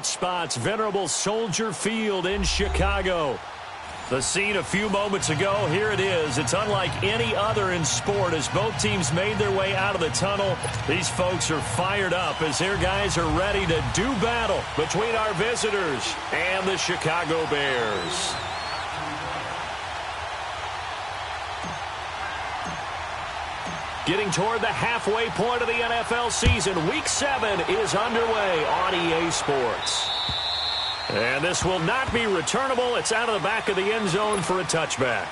Spots, venerable Soldier Field in Chicago. The scene a few moments ago, here it is. It's unlike any other in sport as both teams made their way out of the tunnel. These folks are fired up as their guys are ready to do battle between our visitors and the Chicago Bears. Getting toward the halfway point of the NFL season, Week 7 is underway on EA Sports. And this will not be returnable. It's out of the back of the end zone for a touchback.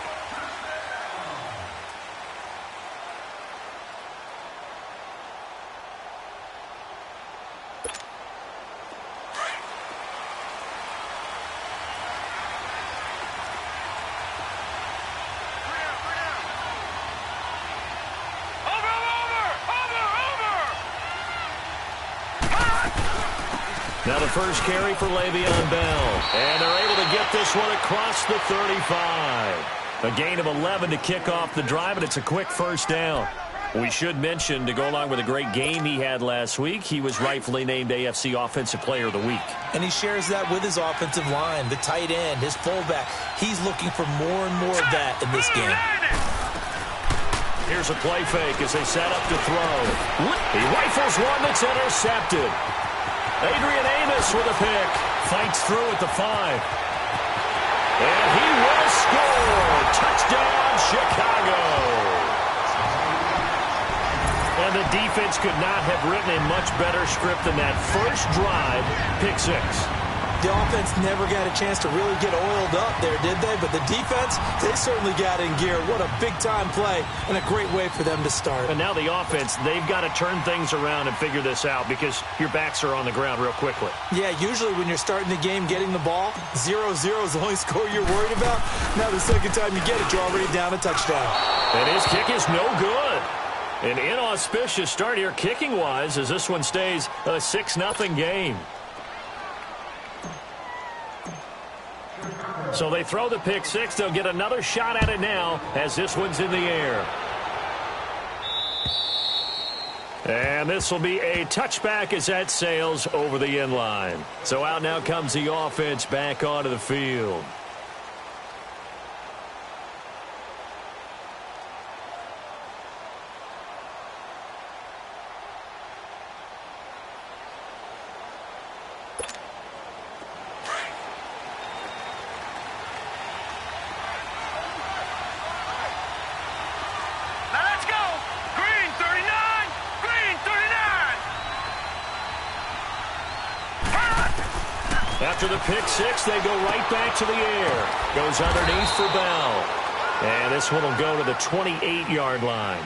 Now the first carry for Le'Veon Bell. And they're able to get this one across the 35. A gain of 11 to kick off the drive, and it's a quick first down. We should mention, to go along with a great game he had last week, he was rightfully named AFC Offensive Player of the Week. And he shares that with his offensive line, the tight end, his fullback. He's looking for more and more of that in this game. Here's a play fake as they set up to throw. He rifles one that's intercepted. Adrian Amos with a pick. Fights through at the 5. And he will score. Touchdown, Chicago. And the defense could not have written a much better script than that first drive, pick 6. The offense never got a chance to really get oiled up there, did they? But the defense, they certainly got in gear. What a big-time play and a great way for them to start. And now the offense, they've got to turn things around and figure this out because your backs are on the ground real quickly. Yeah, usually when you're starting the game getting the ball, 0-0 is the only score you're worried about. Now the second time you get it, you're already down a touchdown. And his kick is no good. An inauspicious start here kicking-wise as this one stays a 6-0 game. So they throw the pick 6. They'll get another shot at it now as this one's in the air. And this will be a touchback as that sails over the end line. So out now comes the offense back onto the field. After the pick 6, they go right back to the air. Goes underneath for Bell. And this one will go to the 28-yard line.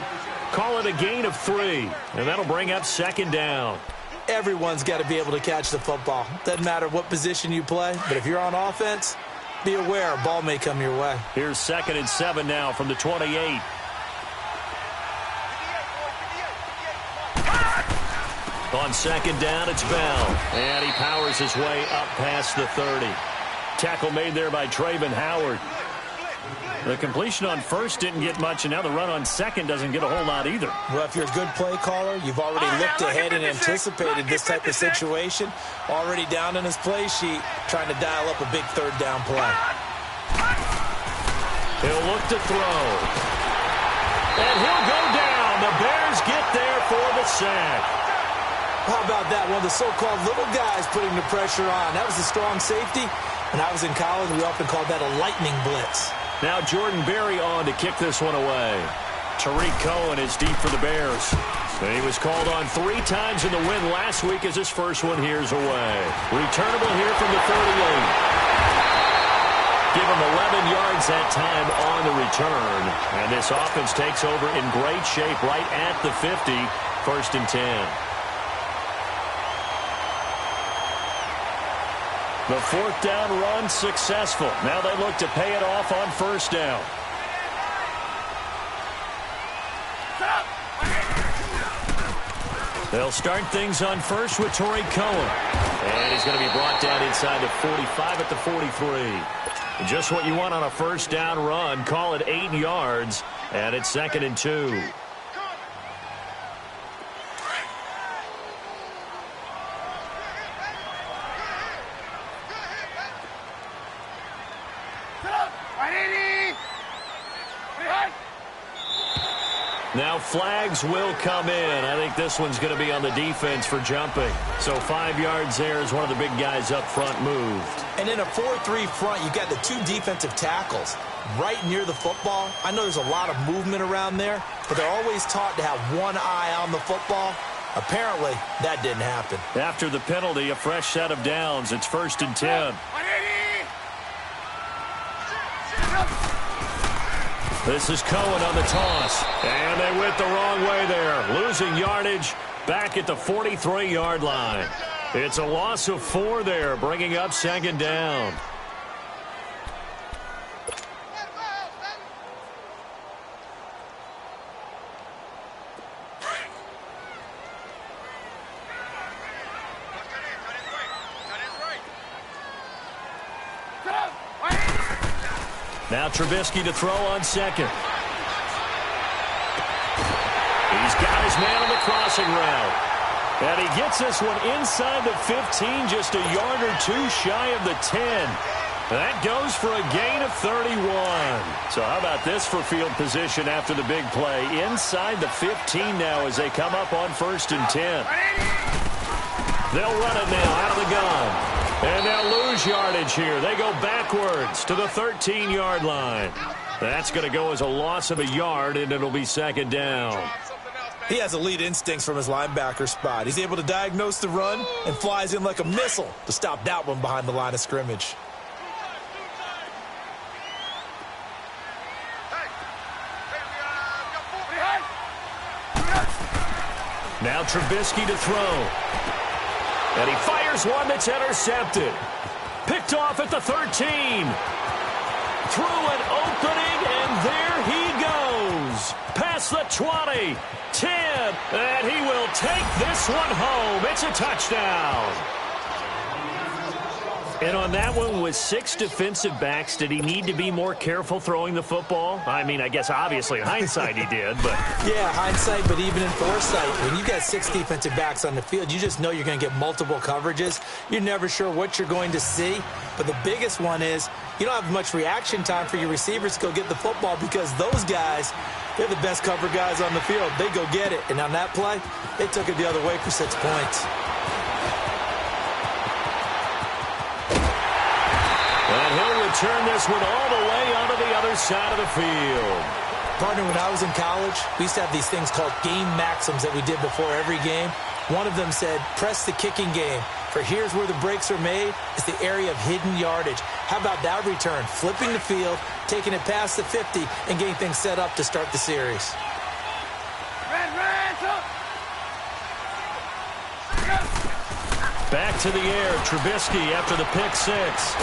Call it a gain of 3, and that'll bring up second down. Everyone's got to be able to catch the football. Doesn't matter what position you play, but if you're on offense, be aware a ball may come your way. Here's 2nd and 7 now from the 28. On second down, it's Bell. And he powers his way up past the 30. Tackle made there by Trayvon Howard. The completion on first didn't get much, and now the run on second doesn't get a whole lot either. Well, if you're a good play caller, you've already looked ahead and anticipated this type of situation. Already down in his play sheet, trying to dial up a big third down play. He'll look to throw. And he'll go down. The Bears get there for the sack. How about that? One of the so-called little guys putting the pressure on. That was a strong safety. When I was in college, we often called that a lightning blitz. Now Jordan Berry on to kick this one away. Tariq Cohen is deep for the Bears. And he was called on 3 times in the win last week as his first one here's away. Returnable here from the 38. Give him 11 yards that time on the return. And this offense takes over in great shape right at the 50. 1st and 10. The 4th down run successful. Now they look to pay it off on 1st down. They'll start things on first with Torrey Cohen. And he's going to be brought down inside the 45 at the 43. Just what you want on a 1st down run. Call it 8 yards. And it's 2nd and 2. Now flags will come in. I think this one's going to be on the defense for jumping. So 5 yards there as one of the big guys up front moved. And in a 4-3 front, you've got the 2 defensive tackles right near the football. I know there's a lot of movement around there, but they're always taught to have one eye on the football. Apparently, that didn't happen. After the penalty, a fresh set of downs. It's 1st and 10. This is Cohen on the toss. And they went the wrong way there. Losing yardage back at the 43-yard line. It's a loss of 4 there, bringing up 2nd down. Now Trubisky to throw on 2nd. He's got his man on the crossing route. And he gets this one inside the 15, just a yard or 2 shy of the 10. That goes for a gain of 31. So how about this for field position after the big play? Inside the 15 now as they come up on 1st and 10. They'll run it now out of the gun. And they'll lose yardage here. They go backwards to the 13-yard line. That's going to go as a loss of a yard, and it'll be 2nd down. He has elite instincts from his linebacker spot. He's able to diagnose the run and flies in like a missile to stop that one behind the line of scrimmage. Now Trubisky to throw. And he fires one that's intercepted. Picked off at the 13. Through an opening, and there he goes. Past the 20, 10, and he will take this one home. It's a touchdown. And on that one, with 6 defensive backs, did he need to be more careful throwing the football? I mean, I guess obviously in hindsight he did, but... Yeah, hindsight, but even in foresight, when you've got 6 defensive backs on the field, you just know you're going to get multiple coverages. You're never sure what you're going to see. But the biggest one is you don't have much reaction time for your receivers to go get the football because those guys, they're the best cover guys on the field. They go get it. And on that play, they took it the other way for 6 points. And he'll return this one all the way onto the other side of the field. Partner, when I was in college, we used to have these things called game maxims that we did before every game. One of them said, press the kicking game. For here's where the breaks are made. It's the area of hidden yardage. How about that return? Flipping the field, taking it past the 50, and getting things set up to start the series. Back to the air, Trubisky after the pick 6.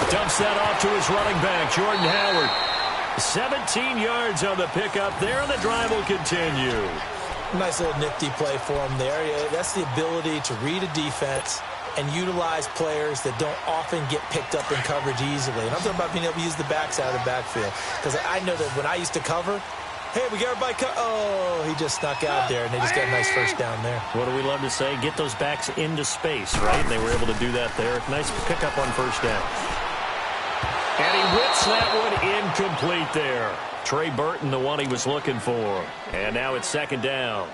Dumps that off to his running back, Jordan Howard. 17 yards on the pickup there, and the drive will continue. Nice little nifty play for him there. Yeah, that's the ability to read a defense and utilize players that don't often get picked up in coverage easily. And I'm talking about being able to use the backs out of the backfield. Because I know that when I used to cover, hey, we got everybody oh, he just snuck out there, and they just got a nice first down there. What do we love to say? Get those backs into space, right? And they were able to do that there. Nice pickup on first down. And he whips that one incomplete there. Trey Burton, the one he was looking for. And now it's 2nd down.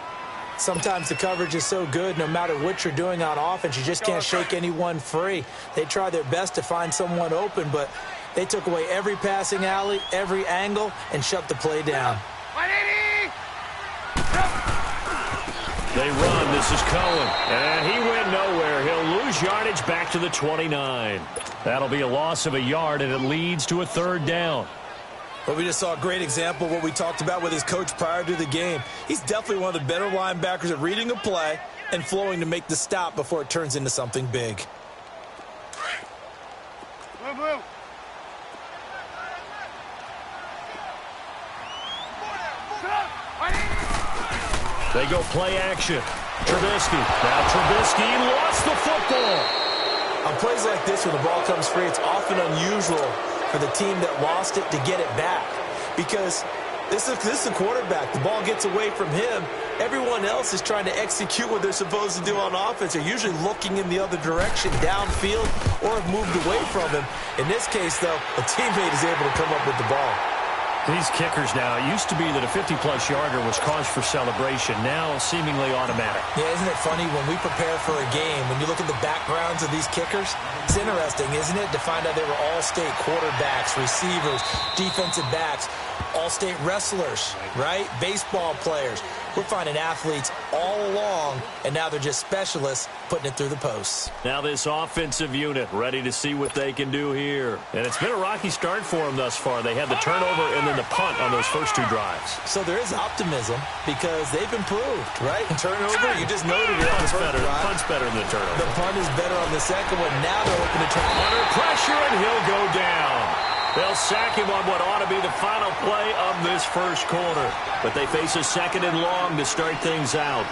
Sometimes the coverage is so good, no matter what you're doing on offense, you just can't shake anyone free. They try their best to find someone open, but they took away every passing alley, every angle, and shut the play down. They run. This is Cohen. And he went nowhere. He'll lose yardage back to the 29. That'll be a loss of a yard, and it leads to a 3rd down. Well, we just saw a great example of what we talked about with his coach prior to the game. He's definitely one of the better linebackers at reading a play and flowing to make the stop before it turns into something big. They go play action. Trubisky. Now Trubisky lost the football. On plays like this, when the ball comes free, it's often unusual for the team that lost it to get it back. Because This is a quarterback. The ball gets away from him. Everyone else is trying to execute what they're supposed to do on offense. They're usually looking in the other direction, downfield, or have moved away from him. In this case, though, a teammate is able to come up with the ball. These kickers now, it used to be that a 50-plus yarder was cause for celebration. Now, seemingly automatic. Yeah, isn't it funny when we prepare for a game, when you look at the backgrounds of these kickers, it's interesting, isn't it, to find out they were all-state quarterbacks, receivers, defensive backs, all-state wrestlers, right? Baseball players. We're finding athletes all along, and now they're just specialists putting it through the posts. Now this offensive unit ready to see what they can do here. And it's been a rocky start for them thus far. They had the turnover and then the punt on those first two drives. So there is optimism because they've improved, right? Turnover, you just noted it on the first drive. Punt's better than the turnover. The punt is better on the second one. Now they're hoping to try. Under pressure, and he'll go down. They'll sack him on what ought to be the final play of this first quarter. But they face a second and long to start things out.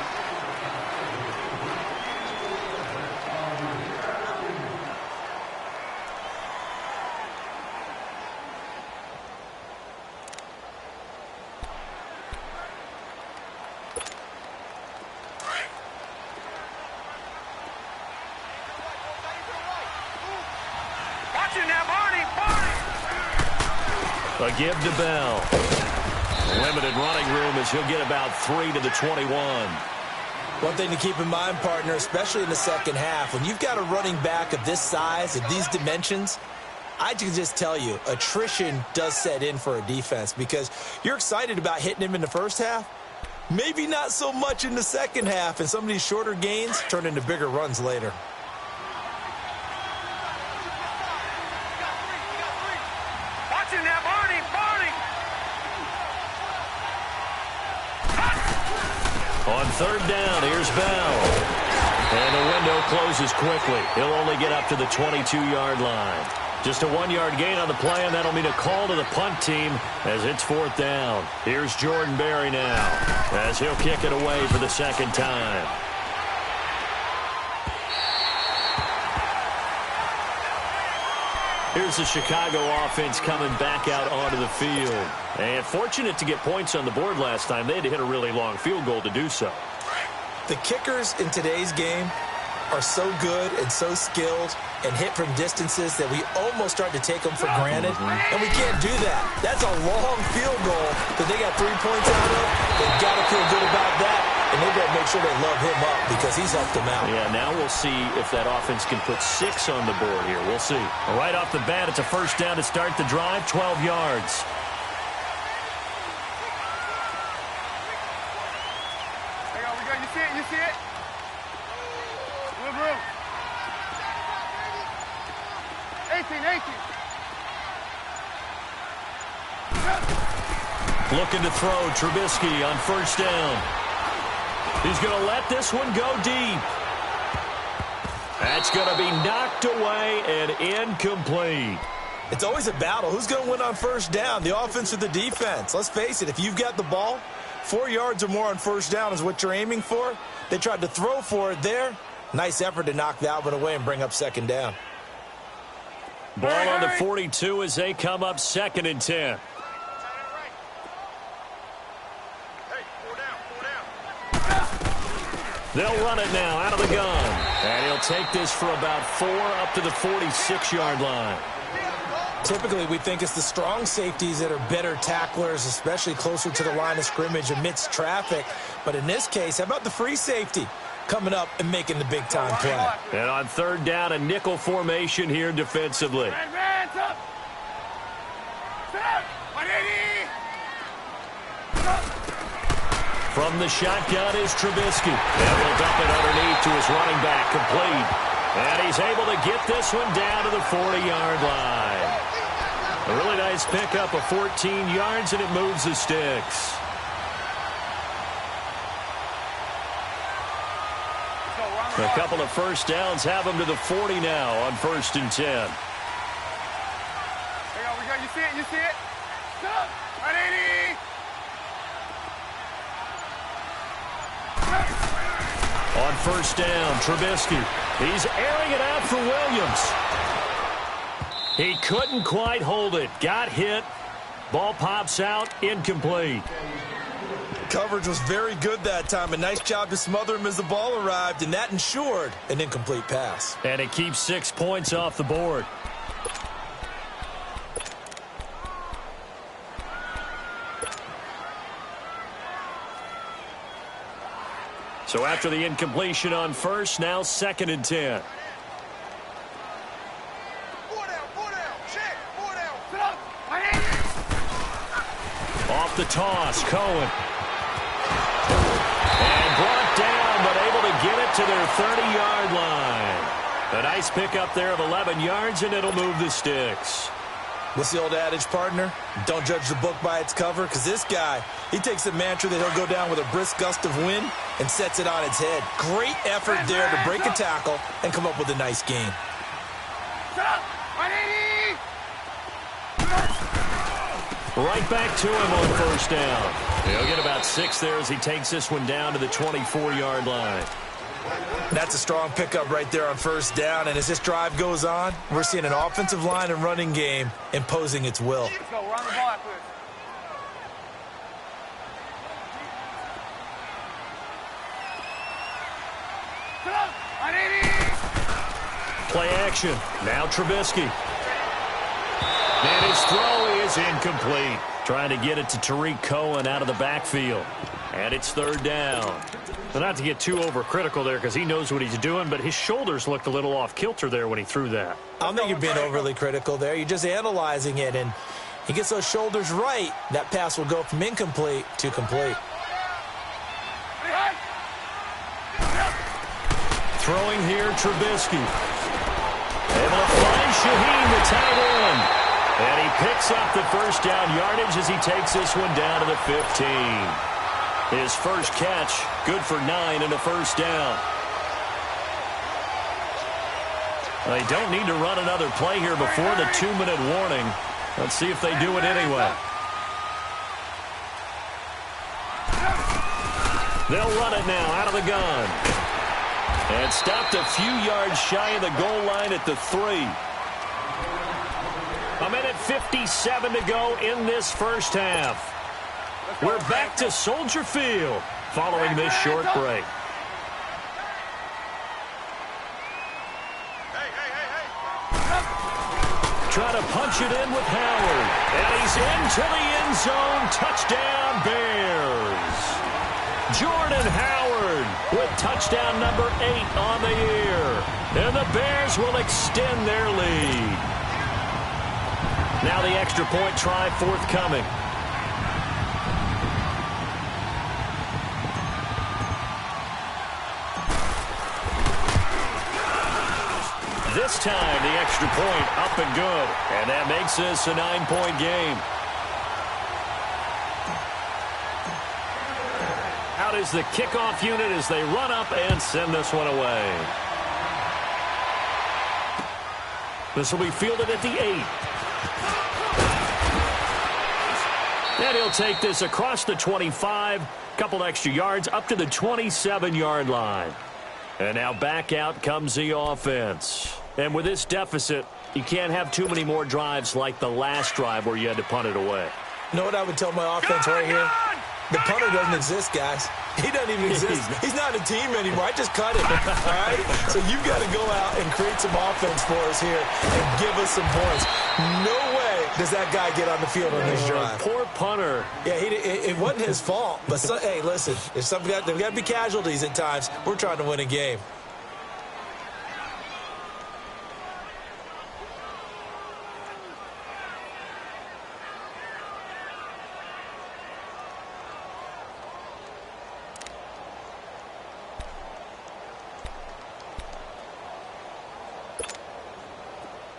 A give to Bell. Limited running room as he'll get about 3 to the 21. One thing to keep in mind, partner, especially in the second half, when you've got a running back of this size, of these dimensions, I can just tell you, attrition does set in for a defense because you're excited about hitting him in the first half. Maybe not so much in the second half, and some of these shorter gains turn into bigger runs later. On third down, here's Bell. And the window closes quickly. He'll only get up to the 22-yard line. Just a 1-yard gain on the play, and that'll mean a call to the punt team as it's fourth down. Here's Jordan Berry now as he'll kick it away for the second time. Here's the Chicago offense coming back out onto the field. And fortunate to get points on the board last time. They had to hit a really long field goal to do so. The kickers in today's game are so good and so skilled and hit from distances that we almost start to take them for granted. And we can't do that. That's a long field goal that they got 3 points out of. They've got to feel good about that. And they better make sure they love him up because he's helped them out. Yeah, now we'll see if that offense can put 6 on the board here. We'll see. Right off the bat, it's a first down to start the drive, 12 yards. You see it? Good room. 18. Looking to throw, Trubisky on first down. He's going to let this one go deep. That's going to be knocked away and incomplete. It's always a battle. Who's going to win on first down, the offense or the defense? Let's face it, if you've got the ball, 4 yards or more on first down is what you're aiming for. They tried to throw for it there. Nice effort to knock that one away and bring up second down. Ball on the 42 as they come up second and 10. They'll run it now out of the gun. And he'll take this for about 4 up to the 46-yard line. Typically, we think it's the strong safeties that are better tacklers, especially closer to the line of scrimmage amidst traffic. But in this case, how about the free safety coming up and making the big-time play? And on third down, a nickel formation here defensively. From the shotgun is Trubisky. And he'll dump it underneath to his running back, complete. And he's able to get this one down to the 40-yard line. A really nice pickup of 14 yards, and it moves the sticks. A couple of first downs have them to the 40 now on first and 10. You see it? You see it? Stop! 180! On first down, Trubisky. He's airing it out for Williams. He couldn't quite hold it. Got hit. Ball pops out, incomplete. Coverage was very good that time. A nice job to smother him as the ball arrived, and that ensured an incomplete pass. And it keeps 6 points off the board. So after the incompletion on first, now 2nd and 10. Off the toss, Cohen. And brought down, but able to get it to their 30-yard line. A nice pickup there of 11 yards, and it'll move the sticks. What's the old adage, partner? Don't judge the book by its cover, because this guy, he takes the mantra that he'll go down with a brisk gust of wind and sets it on its head. Great effort there to break a tackle and come up with a nice gain. Right back to him on first down. He'll get about 6 there as he takes this one down to the 24-yard line. That's a strong pickup right there on first down, and as this drive goes on, we're seeing an offensive line and running game imposing its will. Let's go, run the ball after this. Play action. Now Trubisky. And his throw is incomplete. Trying to get it to Tariq Cohen out of the backfield. And it's 3rd down. Well, not to get too overcritical there because he knows what he's doing, but his shoulders looked a little off-kilter there when he threw that. I don't think you're being overly critical there. You're just analyzing it, and he gets those shoulders right. That pass will go from incomplete to complete. Throwing here, Trubisky. Able to find Shaheen, the tight end. And he picks up the first down yardage as he takes this one down to the 15. His first catch, good for 9 and a first down. They don't need to run another play here before the 2-minute warning. Let's see if they do it anyway. They'll run it now out of the gun. And stopped a few yards shy of the goal line at the 3. 1:57 to go in this first half. We're back to Soldier Field following this short break. Try to punch it in with Howard. And he's into the end zone. Touchdown, Bears. Jordan Howard with touchdown number 8 on the year. And the Bears will extend their lead. Now the extra point try forthcoming. This time the extra point up and good. And that makes this a 9-point game. Out is the kickoff unit as they run up and send this one away. This will be fielded at the 8. And he'll take this across the 25, couple extra yards up to the 27-yard line. And now back out comes the offense. And with this deficit, you can't have too many more drives like the last drive where you had to punt it away. You know what I would tell my offense right here? The punter doesn't exist, guys. He doesn't even exist. He's not a team anymore. I just cut him, all right? So you've got to go out and create some offense for us here and give us some points. No way does that guy get on the field on this drive. Poor punter. Yeah, it wasn't his fault. But, hey, listen, there's got to be casualties at times. We're trying to win a game.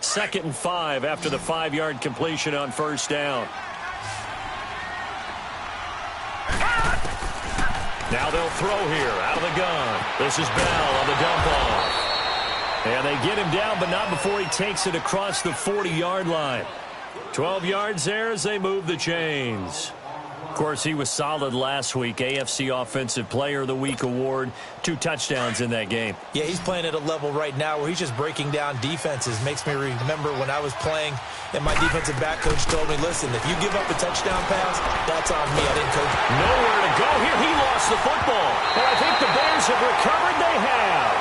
Second and 5 after the 5-yard completion on first down. Now they'll throw here out of the gun. This is Bell on the dump off. And they get him down, but not before he takes it across the 40-yard line. 12 yards there as they move the chains. Of course, he was solid last week. AFC Offensive Player of the Week award. 2 touchdowns in that game. Yeah, he's playing at a level right now where he's just breaking down defenses. Makes me remember when I was playing and my defensive back coach told me, listen, if you give up a touchdown pass, that's on me. I didn't coach. Nowhere to go here. He lost the football. And I think the Bears have recovered. They have.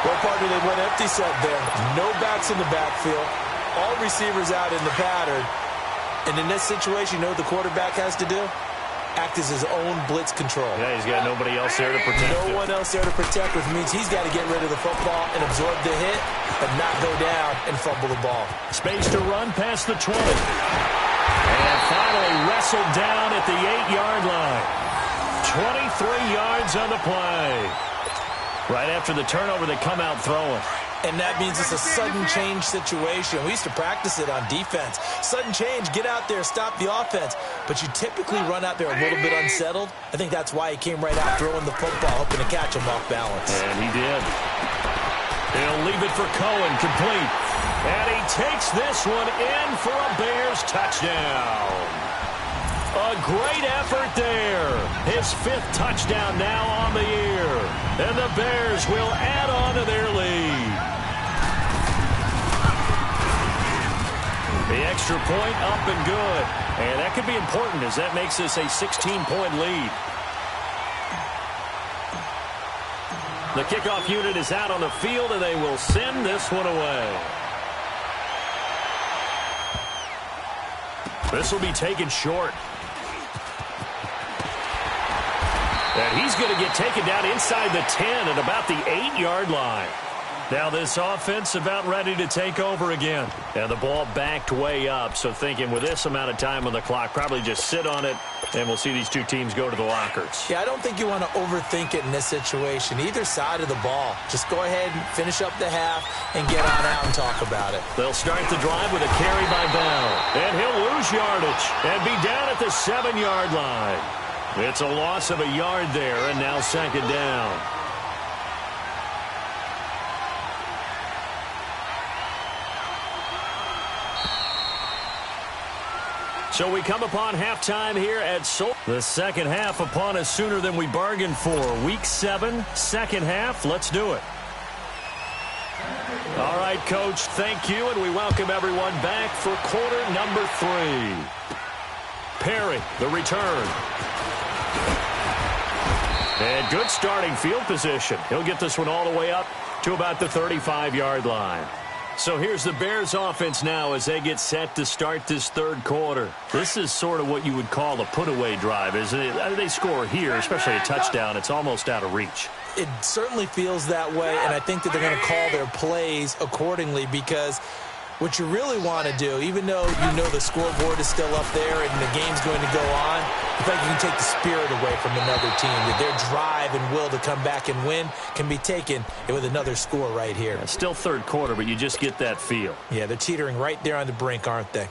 Well, partner, they went empty set there. No backs in the backfield. All receivers out in the pattern. And in this situation, you know what the quarterback has to do? Act as his own blitz control. Yeah, he's got nobody else there to protect him. No one else there to protect, which means he's got to get rid of the football and absorb the hit, but not go down and fumble the ball. Space to run past the 20. And finally wrestled down at the 8-yard line. 23 yards on the play. Right after the turnover, they come out throwing. And that means it's a sudden change situation. We used to practice it on defense. Sudden change, get out there, stop the offense. But you typically run out there a little bit unsettled. I think that's why he came right out throwing the football, hoping to catch him off balance. And he did. He'll leave it for Cohen, complete. And he takes this one in for a Bears touchdown. A great effort there. His 5th touchdown now on the year. And the Bears will add on to their lead. The extra point up and good. And that could be important as that makes this a 16-point lead. The kickoff unit is out on the field, and they will send this one away. This will be taken short. And he's going to get taken down inside the 10 at about the 8-yard line. Now this offense about ready to take over again. And the ball backed way up, so thinking with this amount of time on the clock, probably just sit on it, and we'll see these 2 teams go to the lockers. Yeah, I don't think you want to overthink it in this situation. Either side of the ball. Just go ahead and finish up the half and get on out and talk about it. They'll start the drive with a carry by Bell. And he'll lose yardage and be down at the 7-yard line. It's a loss of a yard there, and now 2nd down. So we come upon halftime here at Sol. The second half upon us sooner than we bargained for. Week 7, second half. Let's do it. All right, Coach, thank you, and we welcome everyone back for quarter number 3. Perry, the return. And good starting field position. He'll get this one all the way up to about the 35-yard line. So here's the Bears offense now as they get set to start this 3rd quarter. This is sort of what you would call a put-away drive, isn't it? They score here, especially a touchdown. It's almost out of reach. It certainly feels that way, and I think that they're going to call their plays accordingly because what you really want to do, even though you know the scoreboard is still up there and the game's going to go on, I think you can take the spirit away from another team. That their drive and will to come back and win can be taken with another score right here. It's still 3rd quarter, but you just get that feel. Yeah, they're teetering right there on the brink, aren't they?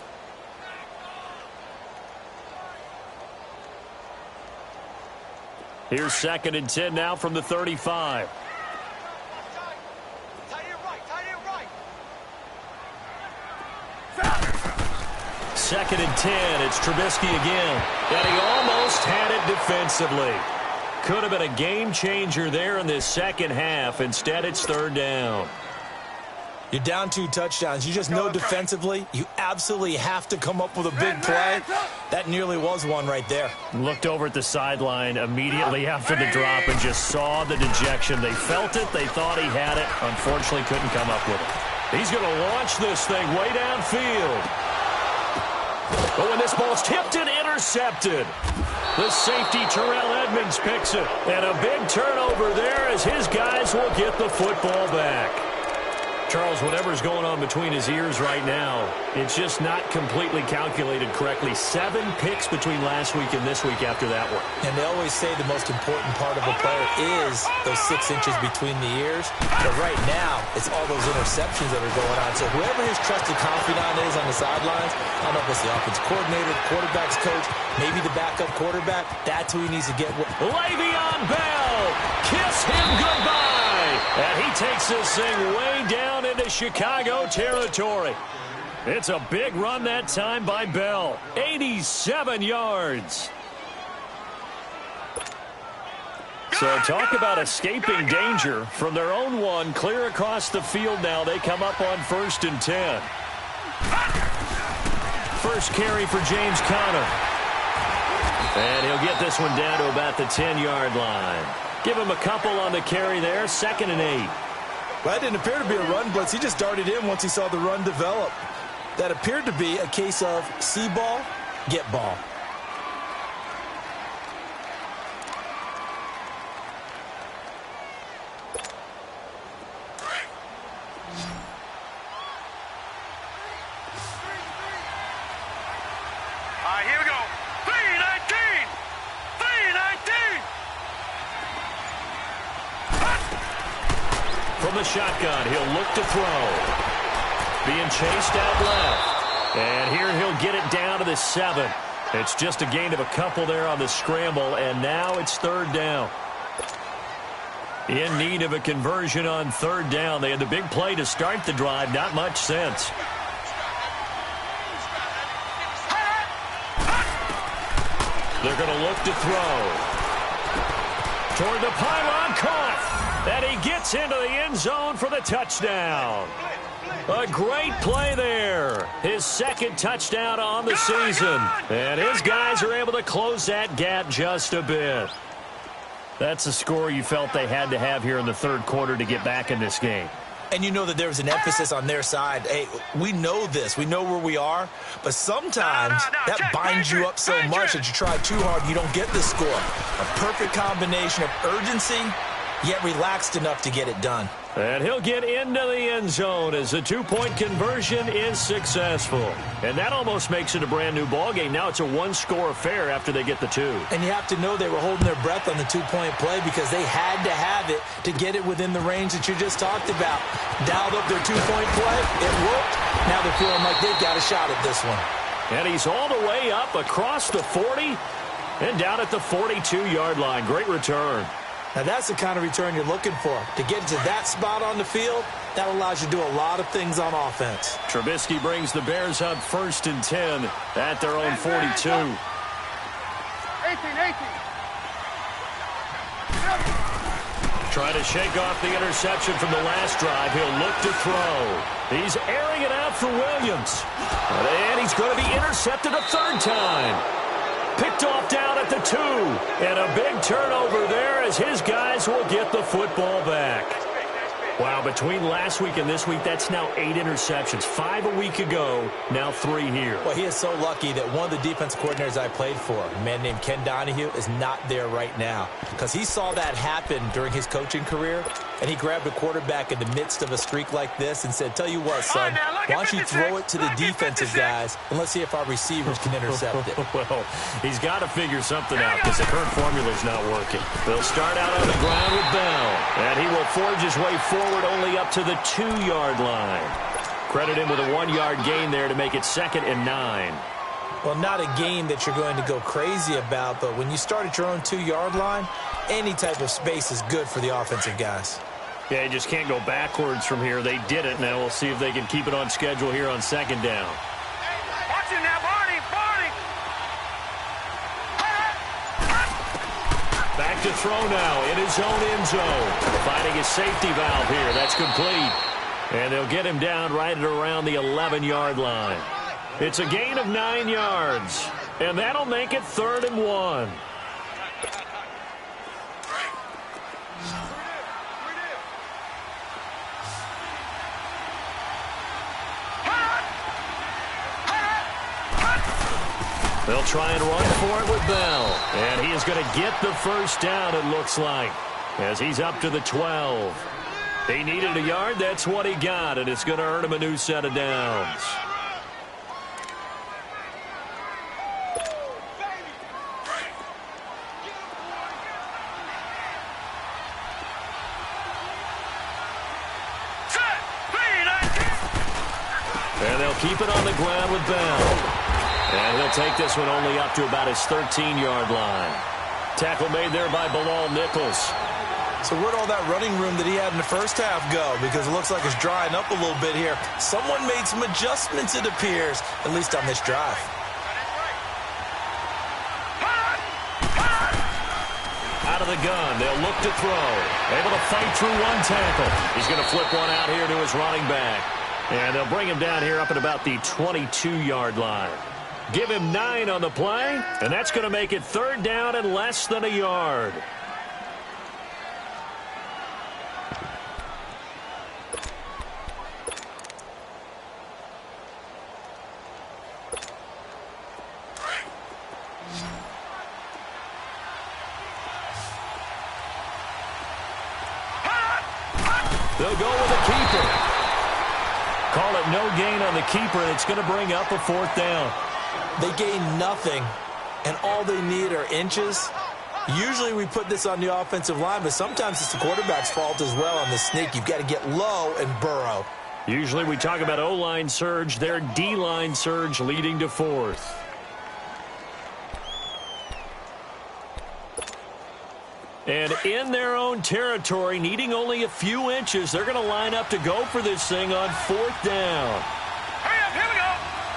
Here's 2nd and 10 now from the 35. Second and 10. It's Trubisky again. And he almost had it defensively. Could have been a game changer there in this second half. Instead, it's 3rd down. You're down 2 touchdowns. You just know defensively you absolutely have to come up with a big play. That nearly was one right there. Looked over at the sideline immediately after the drop and just saw the dejection. They felt it. They thought he had it. Unfortunately, couldn't come up with it. He's going to launch this thing way downfield. But when this ball's tipped and intercepted, the safety Terrell Edmonds picks it. And a big turnover there as his guys will get the football back. Charles, whatever's going on between his ears right now, it's just not completely calculated correctly. 7 picks between last week and this week after that one. And they always say the most important part of a player is those 6 inches between the ears. But right now, it's all those interceptions that are going on. So whoever his trusted confidant is on the sidelines, I don't know if it's the offense coordinator, the quarterback's coach, maybe the backup quarterback, that's who he needs to get with. Le'Veon Bell, kiss him goodbye. And he takes this thing way down into Chicago territory. It's a big run that time by Bell. 87 yards. So talk about escaping danger from their own one. Clear across the field now. They come up on 1st and 10. First carry for James Conner. And he'll get this one down to about the 10-yard line. Give him a couple on the carry there. 2nd and 8. Well, that didn't appear to be a run blitz. He just darted in once he saw the run develop. That appeared to be a case of see ball, get ball. Here we go. 319! 319! From the shotgun, he'll look to throw. Being chased out left. And here he'll get it down to the 7. It's just a gain of a couple there on the scramble, and now it's 3rd down. In need of a conversion on 3rd down. They had the big play to start the drive. Not much sense. They're going to look to throw. Toward the pylon, caught. And he gets into the end zone for the touchdown. A great play there. His 2nd touchdown on the season. And his guys are able to close that gap just a bit. That's a score you felt they had to have here in the 3rd quarter to get back in this game. And you know that there was an emphasis on their side. Hey, we know this. We know where we are. But sometimes that binds you up so much that you try too hard, you don't get the score. A perfect combination of urgency, yet relaxed enough to get it done. And he'll get into the end zone as the 2-point conversion is successful. And that almost makes it a brand-new ballgame. Now it's a 1-score affair after they get the 2. And you have to know they were holding their breath on the 2-point play because they had to have it to get it within the range that you just talked about. Dialed up their 2-point play. It worked. Now they're feeling like they've got a shot at this one. And he's all the way up across the 40 and down at the 42-yard line. Great return. Now, that's the kind of return you're looking for. To get to that spot on the field, that allows you to do a lot of things on offense. Trubisky brings the Bears up 1st and 10 at their own 42. 18. Try to shake off the interception from the last drive. He'll look to throw. He's airing it out for Williams. And he's going to be intercepted a 3rd time. Picked off down at the 2. And a big turnover there as his guys will get the football back. Wow, between last week and this week, that's now 8 interceptions. 5 a week ago, now 3 here. Well, he is so lucky that one of the defense coordinators I played for, a man named Ken Donahue, is not there right now. Because he saw that happen during his coaching career, and he grabbed a quarterback in the midst of a streak like this and said, tell you what, son, why don't you throw it to the defensive guys, and let's see if our receivers can intercept it. Well, he's got to figure something out because the current formula is not working. They'll start out on the ground with Bell, and he will forge his way forward only up to the 2-yard line. Credit him with a 1-yard gain there to make it 2nd and 9. Well, not a game that you're going to go crazy about, but when you start at your own 2-yard line, any type of space is good for the offensive guys. Yeah, you just can't go backwards from here. They did it. Now we'll see if they can keep it on schedule here on 2nd down. Watch it now, Barney! Back to throw now in his own end zone. Finding his safety valve here. That's complete. And they'll get him down right at around the 11-yard line. It's a gain of 9 yards. And that'll make it 3rd and 1. They'll try and run for it with Bell. And he is going to get the 1st down, it looks like, as he's up to the 12. He needed a yard. That's what he got, and it's going to earn him a new set of downs. And they'll keep it on the ground with Bell. And he'll take this one only up to about his 13-yard line. Tackle made there by Bilal Nichols. So where'd all that running room that he had in the first half go? Because it looks like it's drying up a little bit here. Someone made some adjustments, it appears, at least on this drive. Out of the gun, they'll look to throw. Able to fight through one tackle. He's going to flip one out here to his running back. And they'll bring him down here up at about the 22-yard line. Give him 9 on the play, and that's going to make it third down and less than a yard. They'll go with a keeper. Call it no gain on the keeper, and it's going to bring up a fourth down. They gain nothing, and all they need are inches. Usually we put this on the offensive line, but sometimes it's the quarterback's fault as well on the sneak. You've got to get low and burrow. Usually we talk about O-line surge, their D-line surge leading to fourth. And in their own territory, needing only a few inches, they're going to line up to go for this thing on fourth down. Hurry up, here we go.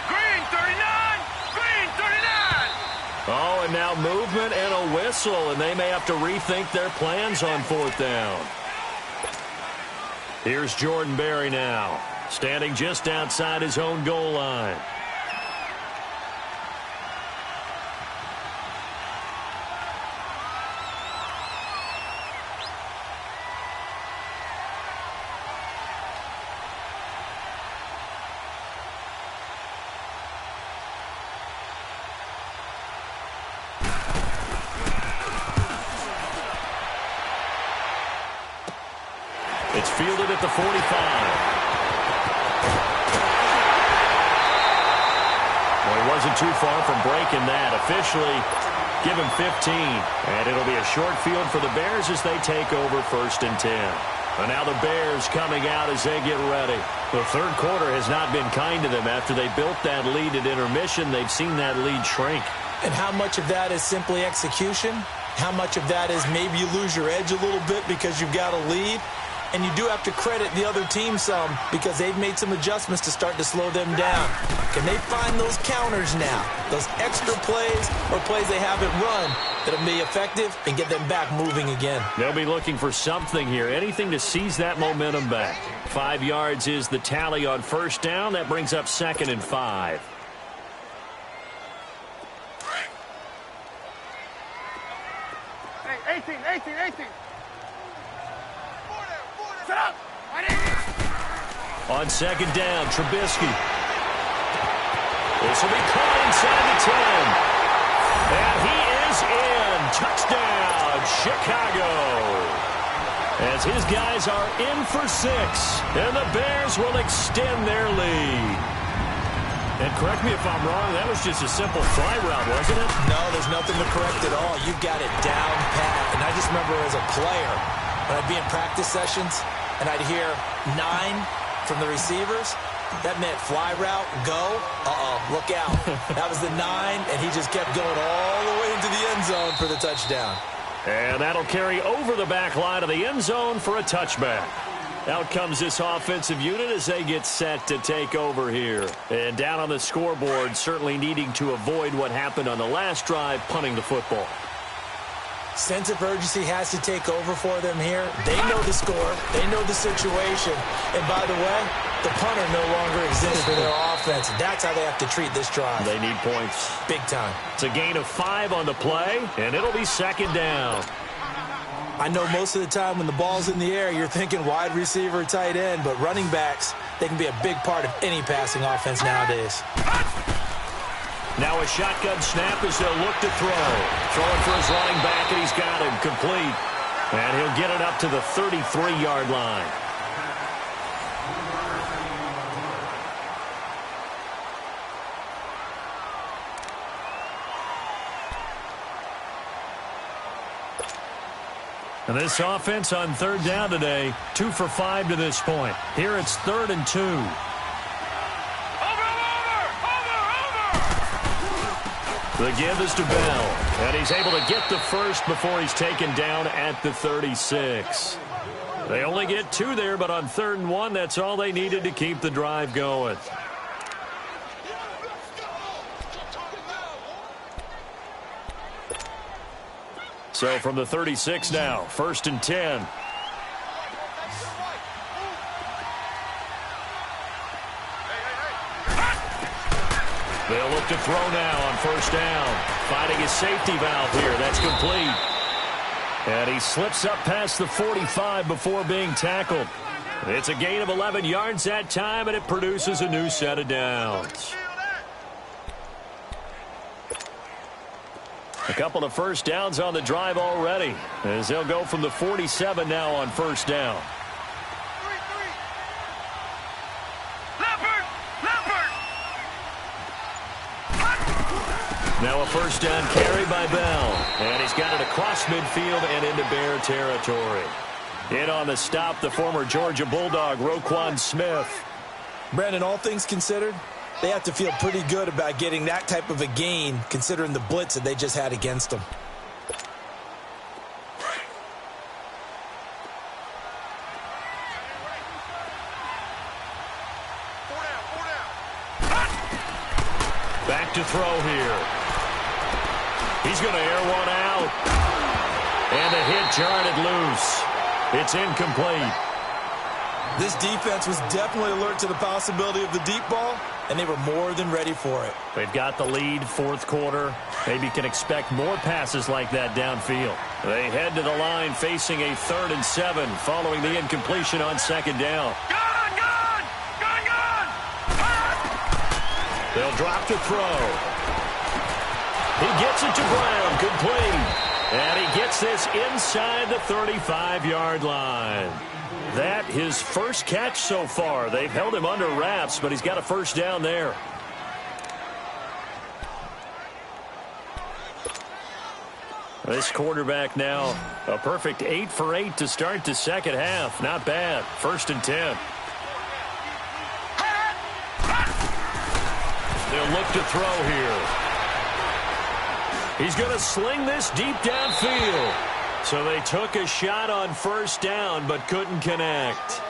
Green 39, green 39. Oh, and now movement and a whistle, and they may have to rethink their plans on fourth down. Here's Jordan Berry now, standing just outside his own goal line. It's fielded at the 45. Well, he wasn't too far from breaking that. Officially, give him 15. And it'll be a short field for the Bears as they take over 1st and 10. And now the Bears coming out as they get ready. The third quarter has not been kind to them. After they built that lead at intermission, they've seen that lead shrink. And how much of that is simply execution? How much of that is maybe you lose your edge a little bit because you've got a lead? And you do have to credit the other team some because they've made some adjustments to start to slow them down. Can they find those counters now, those extra plays or plays they haven't run that'll be effective and get them back moving again? They'll be looking for something here, anything to seize that momentum back. 5 yards is the tally on first down. That brings up 2nd and 5. Hey, 18. Set up. On second down, Trubisky. This will be caught inside the 10. And he is in. Touchdown, Chicago. As his guys are in for 6. And the Bears will extend their lead. And correct me if I'm wrong, that was just a simple fly route, wasn't it? No, there's nothing to correct at all. You got it down pat. And I just remember as a player, when I'd be in practice sessions and I'd hear 9 from the receivers, that meant fly route, go, look out. That was the 9, and he just kept going all the way into the end zone for the touchdown. And that'll carry over the back line of the end zone for a touchback. Out comes this offensive unit as they get set to take over here. And down on the scoreboard, certainly needing to avoid what happened on the last drive, punting the football. Sense of urgency has to take over for them here. They know the score. They know the situation. And by the way, the punter no longer exists for their offense. That's how they have to treat this drive. They need points. Big time. It's a gain of 5 on the play, and it'll be second down. I know most of the time when the ball's in the air, you're thinking wide receiver, tight end, but running backs, they can be a big part of any passing offense nowadays. Now a shotgun snap as they'll look to throw. Throwing for his running back, and he's got him complete. And he'll get it up to the 33-yard line. And this offense on third down today, 2 for 5 to this point. Here it's 3rd and 2. The give is to Bell, and he's able to get the first before he's taken down at the 36. They only get 2 there, but on 3rd and 1, that's all they needed to keep the drive going. So from the 36 now, 1st and 10. They'll look to throw now on 1st down. Finding his safety valve here. That's complete. And he slips up past the 45 before being tackled. It's a gain of 11 yards that time, and it produces a new set of downs. A couple of 1st downs on the drive already, as they'll go from the 47 now on 1st down. Now a 1st down carry by Bell. And he's got it across midfield and into Bear territory. In on the stop, the former Georgia Bulldog, Roquan Smith. Brandon, all things considered, they have to feel pretty good about getting that type of a gain, considering the blitz that they just had against them. Back to throw here. He's going to air one out. And the hit jarred it loose. It's incomplete. This defense was definitely alert to the possibility of the deep ball, and they were more than ready for it. They've got the lead, 4th quarter. Maybe can expect more passes like that downfield. They head to the line facing a 3rd and 7 following the incompletion on 2nd down. They'll drop to throw. He gets it to Brown, complete. And he gets this inside the 35-yard line. That his first catch so far. They've held him under wraps, but he's got a 1st down there. This quarterback now, a perfect 8 for 8 to start the 2nd half. Not bad. 1st and 10. They'll look to throw here. He's going to sling this deep downfield. So they took a shot on 1st down, but couldn't connect.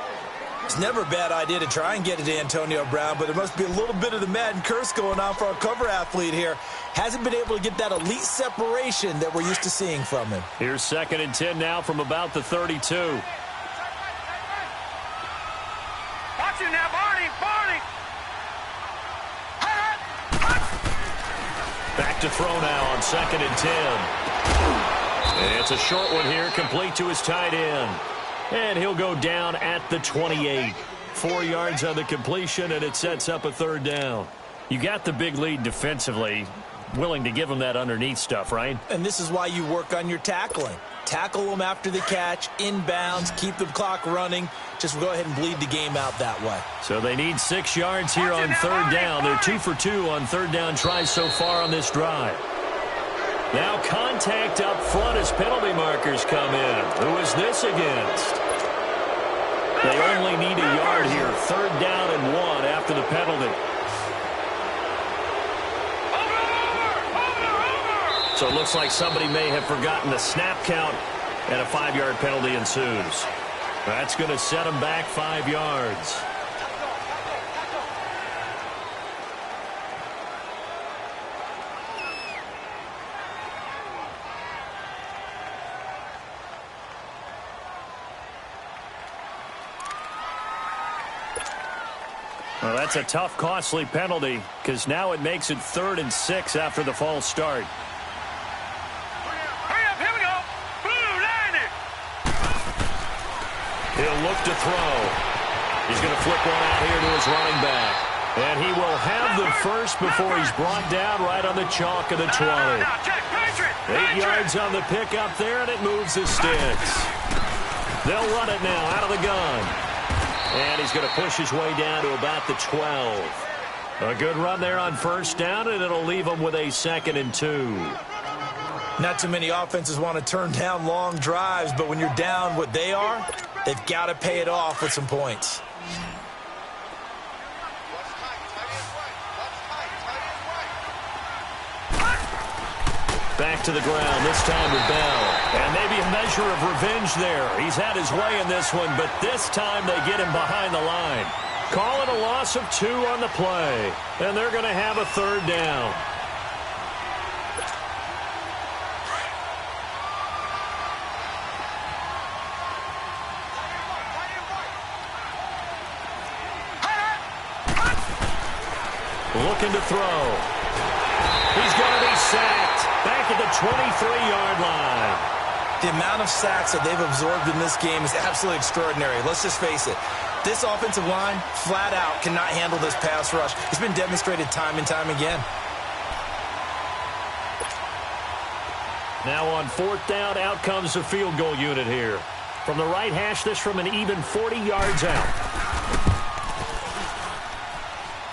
It's never a bad idea to try and get it to Antonio Brown, but there must be a little bit of the Madden curse going on for our cover athlete here. Hasn't been able to get that elite separation that we're used to seeing from him. Here's 2nd and 10 now from about the 32. Watch him now, Barney! Back to throw now on 2nd and 10. And it's a short one here, complete to his tight end. And he'll go down at the 28. 4 yards on the completion, and it sets up a 3rd down. You got the big lead defensively. Willing to give him that underneath stuff, right? And this is why you work on your tackling. Tackle them after the catch, inbounds, keep the clock running. Just go ahead and bleed the game out that way. So they need 6 yards here on 3rd down. They're 2 for 2 on 3rd down tries so far on this drive. Now contact up front as penalty markers come in. Who is this against? They only need a yard here. 3rd down and 1 after the penalty. So it looks like somebody may have forgotten the snap count, and a 5-yard penalty ensues. That's going to set them back 5 yards. Well, that's a tough, costly penalty, because now it makes it 3rd and 6 after the false start. He'll look to throw. He's going to flip one out here to his running back. And he will have the first before he's brought down right on the chalk of the 20. 8 yards on the pickup there, and it moves the sticks. They'll run it now out of the gun. And he's going to push his way down to about the 12. A good run there on 1st down, and it'll leave him with a 2nd and 2. Not too many offenses want to turn down long drives, but when you're down what they are, they've got to pay it off with some points. Back to the ground, this time with Bell. And maybe a measure of revenge there. He's had his way in this one, but this time they get him behind the line. Call it a loss of 2 on the play. And they're going to have a 3rd down. Looking to throw. He's going to be sacked. Back at the 23-yard line. The amount of sacks that they've absorbed in this game is absolutely extraordinary. Let's just face it. This offensive line, flat out, cannot handle this pass rush. It's been demonstrated time and time again. Now on 4th down, out comes the field goal unit here. From the right hash, this from an even 40 yards out.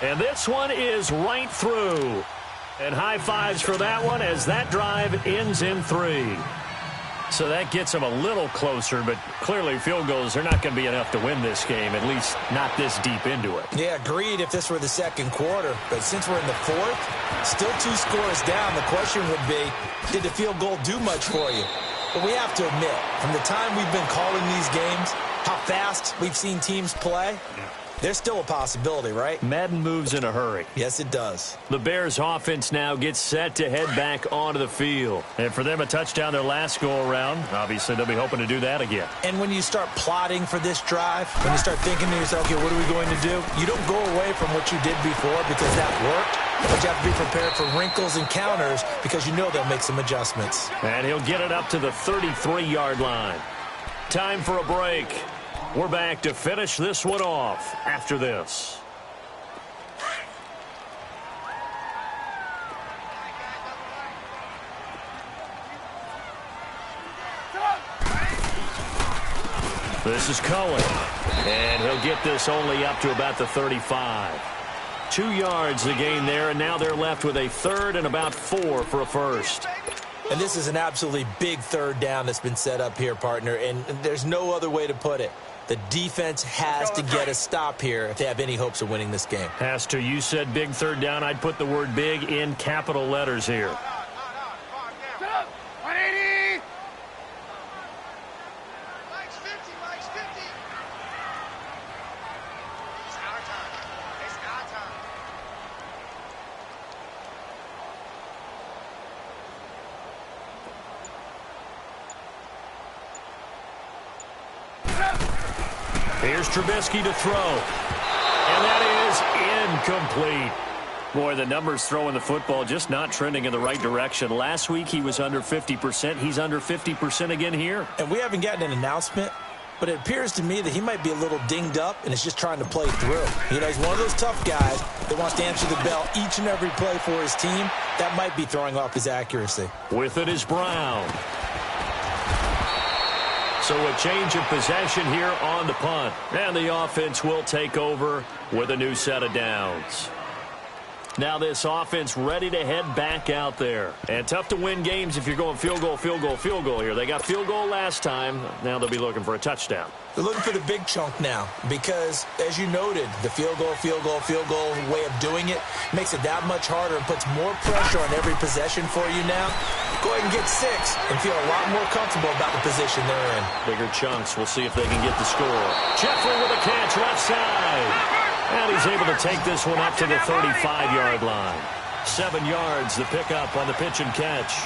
And this one is right through. And high fives for that one as that drive ends in 3. So that gets them a little closer, but clearly field goals are not going to be enough to win this game, at least not this deep into it. Yeah, agreed if this were the 2nd quarter. But since we're in the 4th, still 2 scores down, the question would be, did the field goal do much for you? But we have to admit, from the time we've been calling these games, how fast we've seen teams play, there's still a possibility, right? Madden moves in a hurry. Yes, it does. The Bears offense now gets set to head back onto the field. And for them, a touchdown their last go-around. Obviously, they'll be hoping to do that again. And when you start plotting for this drive, when you start thinking to yourself, okay, what are we going to do? You don't go away from what you did before because that worked. But you have to be prepared for wrinkles and counters because you know they'll make some adjustments. And he'll get it up to the 33-yard line. Time for a break. We're back to finish this one off after this. This is Cohen. And he'll get this only up to about the 35. 2 yards the gain there, and now they're left with a 3rd and about 4 for a first. And this is an absolutely big 3rd down that's been set up here, partner, and there's no other way to put it. The defense has to get a stop here if they have any hopes of winning this game. Has to. You said big 3rd down. I'd put the word big in capital letters here. 180. Mike's 50. Mike's 50. It's our time. It's our time. Here's Trubisky to throw. And that is incomplete. Boy, the numbers throwing the football just not trending in the right direction. Last week he was under 50%. He's under 50% again here. And we haven't gotten an announcement, but it appears to me that he might be a little dinged up and is just trying to play through. You know, he's one of those tough guys that wants to answer the bell each and every play for his team. That might be throwing off his accuracy. With it is Brown. So a change of possession here on the punt. And the offense will take over with a new set of downs. Now this offense ready to head back out there. And tough to win games if you're going field goal, field goal, field goal here. They got field goal last time. Now they'll be looking for a touchdown. They're looking for the big chunk now because, as you noted, the field goal way of doing it makes it that much harder and puts more pressure on every possession for you now. Go ahead and get 6 and feel a lot more comfortable about the position they're in. Bigger chunks. We'll see if they can get the score. Jeffrey with a catch left side. And he's able to take this one up to the 35-yard line. 7 yards, the pickup on the pitch and catch.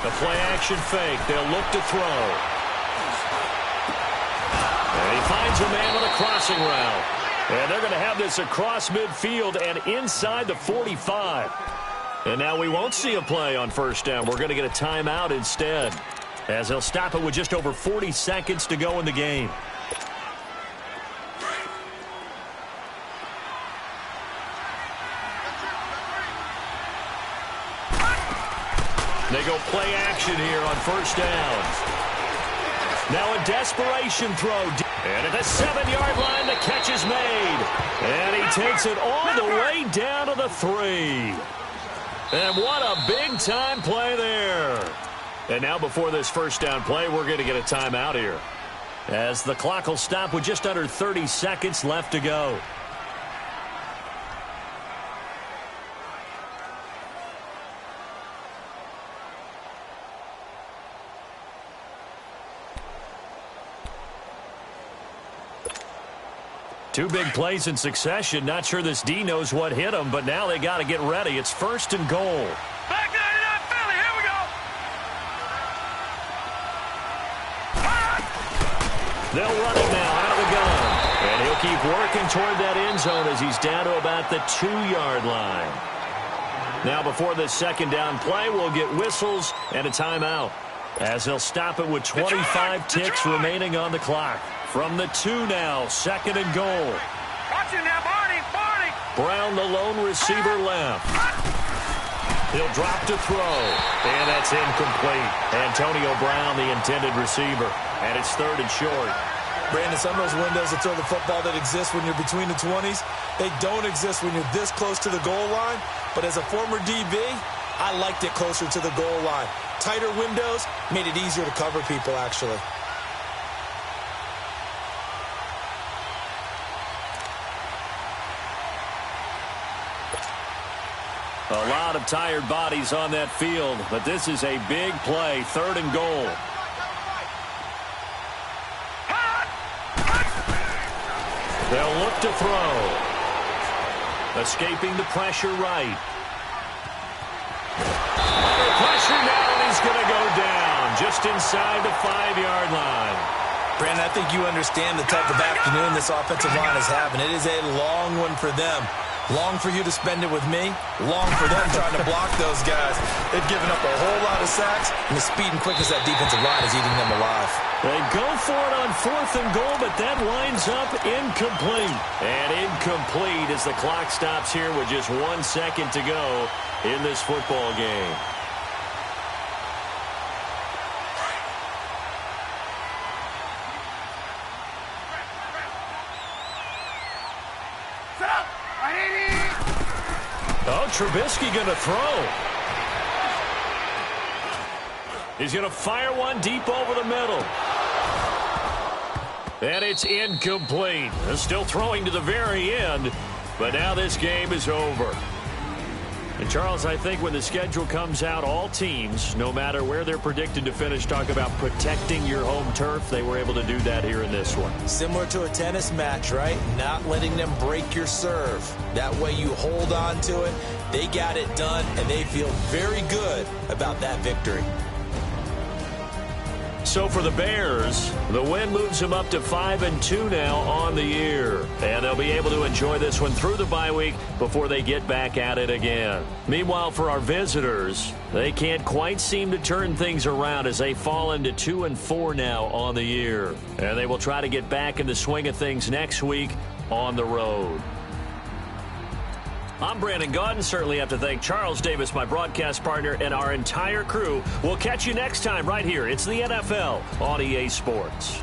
The play-action fake. They'll look to throw. And he finds a man on a crossing route. And they're going to have this across midfield and inside the 45. And now we won't see a play on first down. We're going to get a timeout instead, as they'll stop it with just over 40 seconds to go in the game. They go play action here on first down. Now a desperation throw. And at the 7-yard line, the catch is made. And he takes it all the way down to the 3. And what a big-time play there. And now before this first down play, we're going to get a timeout here, as the clock will stop with just under 30 seconds left to go. Two big plays in succession. Not sure this D knows what hit him, but now they got to get ready. It's 1st and goal. Back 99 Philly, here we go. They'll run it now out of the gun. And he'll keep working toward that end zone as he's down to about the 2-yard line. Now before this second down play, we'll get whistles and a timeout, as they'll stop it with 25 ticks remaining on the clock. From the 2 now, 2nd and goal. Watch it now, Barney. Brown, the lone receiver, left. He'll drop to throw, and that's incomplete. Antonio Brown, the intended receiver, and it's 3rd and short. Brandon, some of those windows to throw the football that exist when you're between the 20s, they don't exist when you're this close to the goal line. But as a former DB, I liked it closer to the goal line. Tighter windows made it easier to cover people, actually. A lot of tired bodies on that field, but this is a big play, 3rd and goal. They'll look to throw. Escaping the pressure right. Under pressure now, and he's going to go down just inside the 5-yard line. Brandon, I think you understand the type of afternoon this offensive line is having. It is a long one for them. Long for you to spend it with me. Long for them trying to block those guys. They've given up a whole lot of sacks, and the speed and quickness of that defensive line is eating them alive. They go for it on 4th and goal, but that winds up incomplete. And incomplete as the clock stops here with just 1 second to go in this football game. Oh, Trubisky going to throw. He's going to fire one deep over the middle. And it's incomplete. They're still throwing to the very end, but now this game is over. And, Charles, I think when the schedule comes out, all teams, no matter where they're predicted to finish, talk about protecting your home turf. They were able to do that here in this one. Similar to a tennis match, right? Not letting them break your serve. That way you hold on to it. They got it done, and they feel very good about that victory. So for the Bears, the win moves them up to 5-2 now on the year. And they'll be able to enjoy this one through the bye week before they get back at it again. Meanwhile, for our visitors, they can't quite seem to turn things around as they fall into 2-4 now on the year. And they will try to get back in the swing of things next week on the road. I'm Brandon Gaudin. Certainly have to thank Charles Davis, my broadcast partner, and our entire crew. We'll catch you next time right here. It's the NFL on EA Sports.